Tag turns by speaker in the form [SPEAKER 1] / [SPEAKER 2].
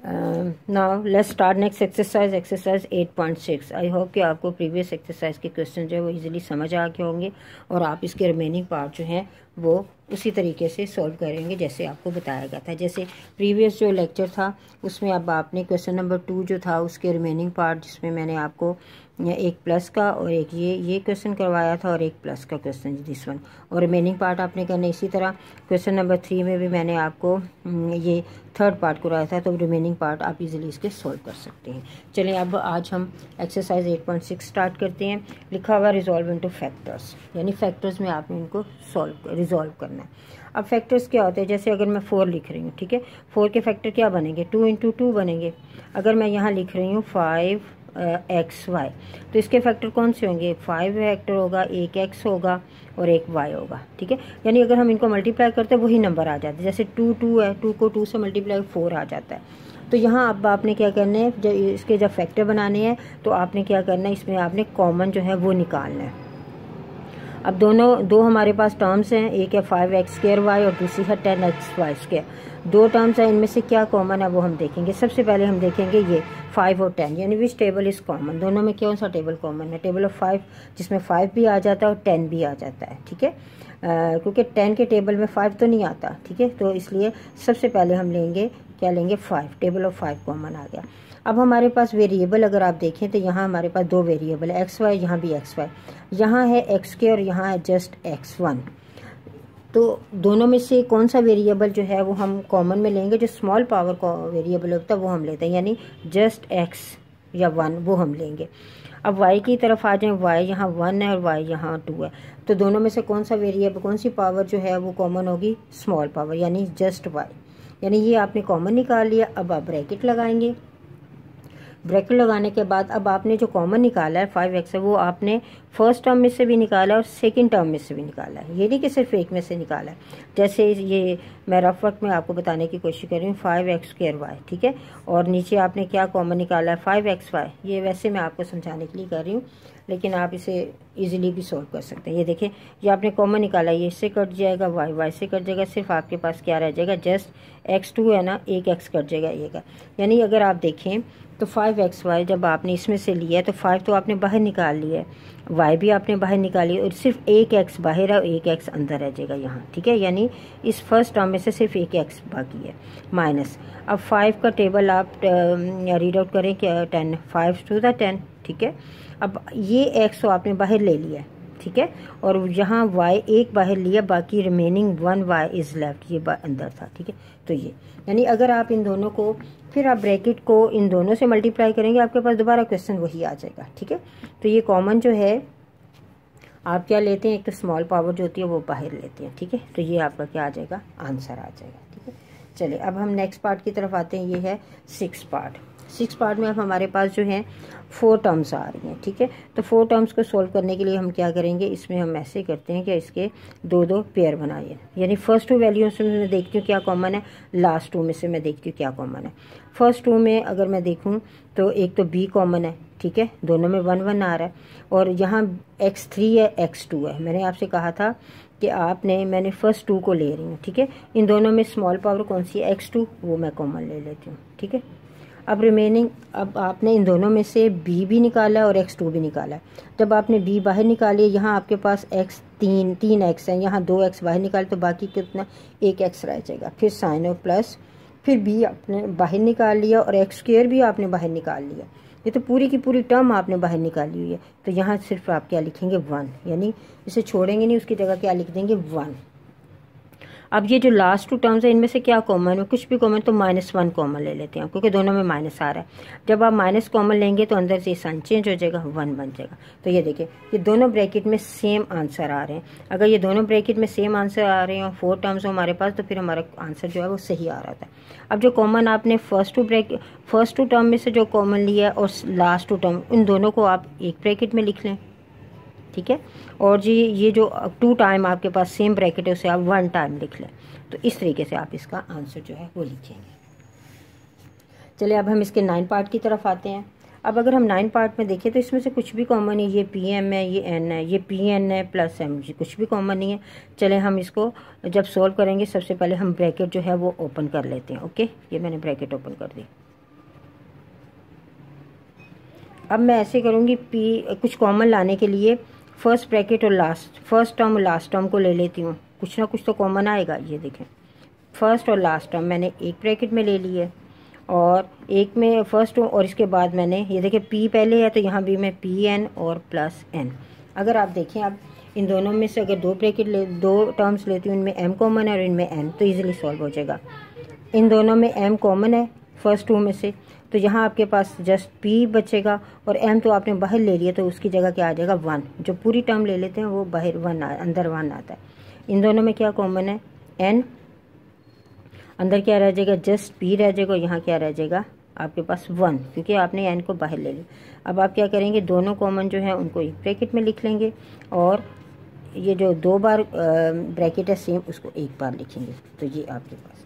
[SPEAKER 1] Now let's start next exercise 8.6। I hope कि आपको previous exercise के क्वेश्चन जो है वो इजीली समझ आ गए होंगे और आप इसके रिमेनिंग पार्ट जो हैं वो उसी तरीके से सॉल्व करेंगे जैसे आपको बताया गया था। जैसे प्रीवियस जो लेक्चर था उसमें अब आपने क्वेश्चन नंबर 2 जो था उसके रिमेनिंग पार्ट, जिसमें मैंने आपको एक प्लस का और एक ये क्वेश्चन करवाया था और एक प्लस का क्वेश्चन दिस वन, और रिमेनिंग पार्ट आपने करना। इसी तरह क्वेश्चन नंबर 3 में भी मैंने आपको ये थर्ड पार्ट कराया था, तो रिमेनिंग पार्ट आप इजीली इसके सॉल्व कर सकते हैं। चलिए अब आज हम एक्सरसाइज 8.6 स्टार्ट करते हैं। लिखा हुआ रिजॉल्व इनटू फैक्टर्स, यानी फैक्टर्स में आपने इनको रिजॉल्व करना है। अब फैक्टर्स क्या होते हैं, जैसे अगर मैं 4 लिख रही हूँ, ठीक है, 4 के फैक्टर क्या बनेंगे, 2 इंटू 2 बनेंगे। अगर मैं यहाँ लिख रही हूँ 5xy, तो इसके फैक्टर कौन से होंगे, 5 फैक्टर होगा, एक x होगा और एक y होगा, ठीक है। यानी अगर हम इनको मल्टीप्लाई करते हैं वही नंबर आ जाते हैं। जैसे 2 है, 2 को 2 से मल्टीप्लाई 4 आ जाता है। तो यहाँ अब आपने क्या करना है, जब इसके जब फैक्टर बनाने हैं तो आपने क्या करना है, इसमें आपने कॉमन जो है वो निकालना है। अब दो हमारे पास टर्म्स हैं, एक है 5x² और दूसरी है 10xy²। दो टर्म्स हैं, इनमें से क्या कॉमन है वो हम देखेंगे। सबसे पहले हम देखेंगे ये 5 और 10, यानी विच टेबल इज कॉमन। दोनों में कौन सा टेबल कॉमन है, टेबल ऑफ 5, जिसमें 5 भी आ जाता है और 10 भी आ जाता है, ठीक है। क्योंकि 10 के टेबल में 5 तो नहीं आता, ठीक है, तो इसलिए सबसे पहले हम लेंगे क्या लेंगे, 5, टेबल ऑफ 5 कॉमन आ गया। अब हमारे पास वेरिएबल अगर आप देखें तो यहाँ हमारे पास 2 वेरिएबल है, एक्स वाई, यहाँ भी एक्स वाई, यहाँ है x² और यहाँ है जस्ट x1। तो दोनों में से कौन सा वेरिएबल जो है वो हम कॉमन में लेंगे, जो स्मॉल पावर का वेरिएबल होता है वो हम लेते हैं, यानी जस्ट x या 1 वो हम लेंगे। अब y की तरफ आ जाएं, y यहाँ 1 है और y यहाँ 2 है, तो दोनों में से कौन सा वेरिएबल, कौन सी पावर जो है वो कॉमन होगी, स्मॉल पावर, यानी जस्ट y। यानी ये आपने कॉमन निकाल लिया। अब आप ब्रैकेट लगाएंगे। ब्रैकेट लगाने के बाद अब आपने जो कॉमन निकाला है 5x है, वो आपने फर्स्ट टर्म में से भी निकाला और सेकंड टर्म में से भी निकाला है, ये नहीं कि सिर्फ एक में से निकाला है। जैसे ये मैं रफ वर्क में आपको बताने की कोशिश कर रही हूँ, 5x²y, ठीक है, और नीचे आपने क्या कॉमन निकाला है, 5xy। ये वैसे मैं आपको समझाने के लिए कर रही हूँ, लेकिन आप इसे इजीली भी सॉल्व कर सकते हैं। ये देखिए, ये आपने कॉमन निकाला, ये इससे कट जाएगा, y से कट जाएगा, सिर्फ आपके पास क्या रह जाएगा, जस्ट x2 है ना, एक x कट जाएगा ये का। यानी अगर आप देखें तो 5xy जब आपने इसमें से लिया है तो 5 तो आपने बाहर निकाल लिया है, y भी आपने बाहर निकाली और सिर्फ एक x बाहर है और एक x अंदर रह जाएगा यहाँ, ठीक है। यानी इस फर्स्ट टर्म में से सिर्फ एक x बाकी है, माइनस। अब 5 का टेबल आप रीड आउट करें क्या, 10, 5 to the 10, ठीक है। अब ये x तो आपने बाहर ले लिया है, ठीक है, और यहाँ y एक बाहर लिया, बाकी रिमेनिंग 1 y इज़ लेफ्ट, ये अंदर था, ठीक है। तो ये यानी अगर आप इन दोनों को, फिर आप ब्रैकेट को इन दोनों से मल्टीप्लाई करेंगे, आपके पास दोबारा क्वेश्चन वही आ जाएगा, ठीक है। तो ये कॉमन जो है आप क्या लेते हैं, एक तो स्मॉल पावर जो होती है वो बाहर लेते हैं, ठीक है। तो ये आपका क्या आ जाएगा, आंसर आ जाएगा, ठीक है। चलिए अब हम नेक्स्ट पार्ट की तरफ आते हैं। ये है 6 पार्ट। 6 पार्ट में अब हमारे पास जो है 4 टर्म्स आ रही हैं, ठीक है। तो 4 टर्म्स को सोल्व करने के लिए हम क्या करेंगे, इसमें हम ऐसे करते हैं कि इसके 2-2 पेयर बनाइए, यानी फर्स्ट 2 वैल्यूज में मैं देखती हूँ क्या कॉमन है, लास्ट 2 में से मैं देखती हूँ क्या कॉमन है। फर्स्ट 2 में अगर मैं देखूँ तो एक तो b कॉमन है, ठीक है, दोनों में 1-1 आ रहा है, और यहाँ x3 है, x2 है। मैंने आपसे कहा था कि मैंने फर्स्ट 2 को ले रही हूँ, ठीक है। इन दोनों में स्मॉल पावर कौन सी है, x2, वो मैं कॉमन ले लेती हूँ, ठीक है। अब रिमेनिंग, अब आपने इन दोनों में से b भी निकाला है और x2 भी निकाला है। जब आपने b बाहर निकाली, यहाँ आपके पास तीन x है, यहाँ 2x बाहर निकाले, तो बाकी कितना, एक x रह जाएगा। फिर साइन और प्लस, फिर b आपने बाहर निकाल लिया और x² भी आपने बाहर निकाल लिया। ये तो पूरी की पूरी टर्म आपने बाहर निकाली हुई है। तो यहाँ सिर्फ आप क्या लिखेंगे, 1, यानी इसे छोड़ेंगे नहीं, उसकी जगह क्या लिख देंगे, 1। अब ये जो लास्ट 2 टर्म्स है, इनमें से क्या कॉमन है, कुछ भी कॉमन, तो -1 कॉमन ले लेते हैं, क्योंकि दोनों में माइनस आ रहा है। जब आप माइनस कॉमन लेंगे तो अंदर से साइन चेंज हो जाएगा, 1 बन जाएगा। तो ये देखिए, ये दोनों ब्रैकेट में सेम आंसर आ रहे हैं। अगर ये दोनों ब्रैकेट में सेम आंसर आ रहे हैं और 4 टर्म्स हो हमारे पास, तो फिर हमारा आंसर जो है वो सही आ रहा था। अब जो कॉमन आपने फर्स्ट टू टर्म में से जो कॉमन लिया है और लास्ट 2 टर्म, इन दोनों को आप एक ब्रैकेट में लिख लें, ठीक है। और जी ये जो 2 टाइम आपके पास सेम ब्रैकेट है, उसे आप 1 टाइम लिख लें। तो इस तरीके से आप इसका आंसर जो है वो लिखेंगे। चलिए अब हम इसके 9 पार्ट की तरफ आते हैं। अब अगर हम 9 पार्ट में देखें तो इसमें से कुछ भी कॉमन नहीं, ये PM है, ये N है, ये PN है प्लस M, ये कुछ भी कॉमन नहीं है। चले हम इसको जब सॉल्व करेंगे, सबसे पहले हम ब्रैकेट जो है वो ओपन कर लेते हैं, ओके। ये मैंने ब्रैकेट ओपन कर दी। अब मैं ऐसे करूँगी, पी कुछ कॉमन लाने के लिए फर्स्ट ब्रैकेट और लास्ट, फर्स्ट टर्म और लास्ट टर्म को ले लेती हूँ, कुछ ना कुछ तो कॉमन आएगा। ये देखें, फर्स्ट और लास्ट टर्म मैंने एक ब्रैकेट में ले ली है, और एक में फर्स्ट और इसके बाद मैंने ये देखें पी पहले है तो यहाँ भी मैं पी एन और प्लस एन। अगर आप देखें, आप इन दोनों में से अगर दो टर्म्स लेती हूँ, इनमें एम कॉमन है और इनमें एन, तो ईजिली सॉल्व हो जाएगा। इन दोनों में एम कॉमन है फर्स्ट टू में से, तो यहाँ आपके पास जस्ट पी बचेगा, और एम तो आपने बाहर ले लिया तो उसकी जगह क्या आ जाएगा 1। जो पूरी टर्म ले लेते हैं वो बाहर 1 अंदर 1 आता है। इन दोनों में क्या कॉमन है, एन, अंदर क्या रह जाएगा, जस्ट पी रह जाएगा, यहाँ क्या रह जाएगा आपके पास 1, क्योंकि आपने एन को बाहर ले लिया। अब आप क्या करेंगे, दोनों कॉमन जो है उनको एक ब्रैकेट में लिख लेंगे, और ये जो 2 बार ब्रैकेट है सेम, उसको 1 बार लिखेंगे। तो ये आपके पास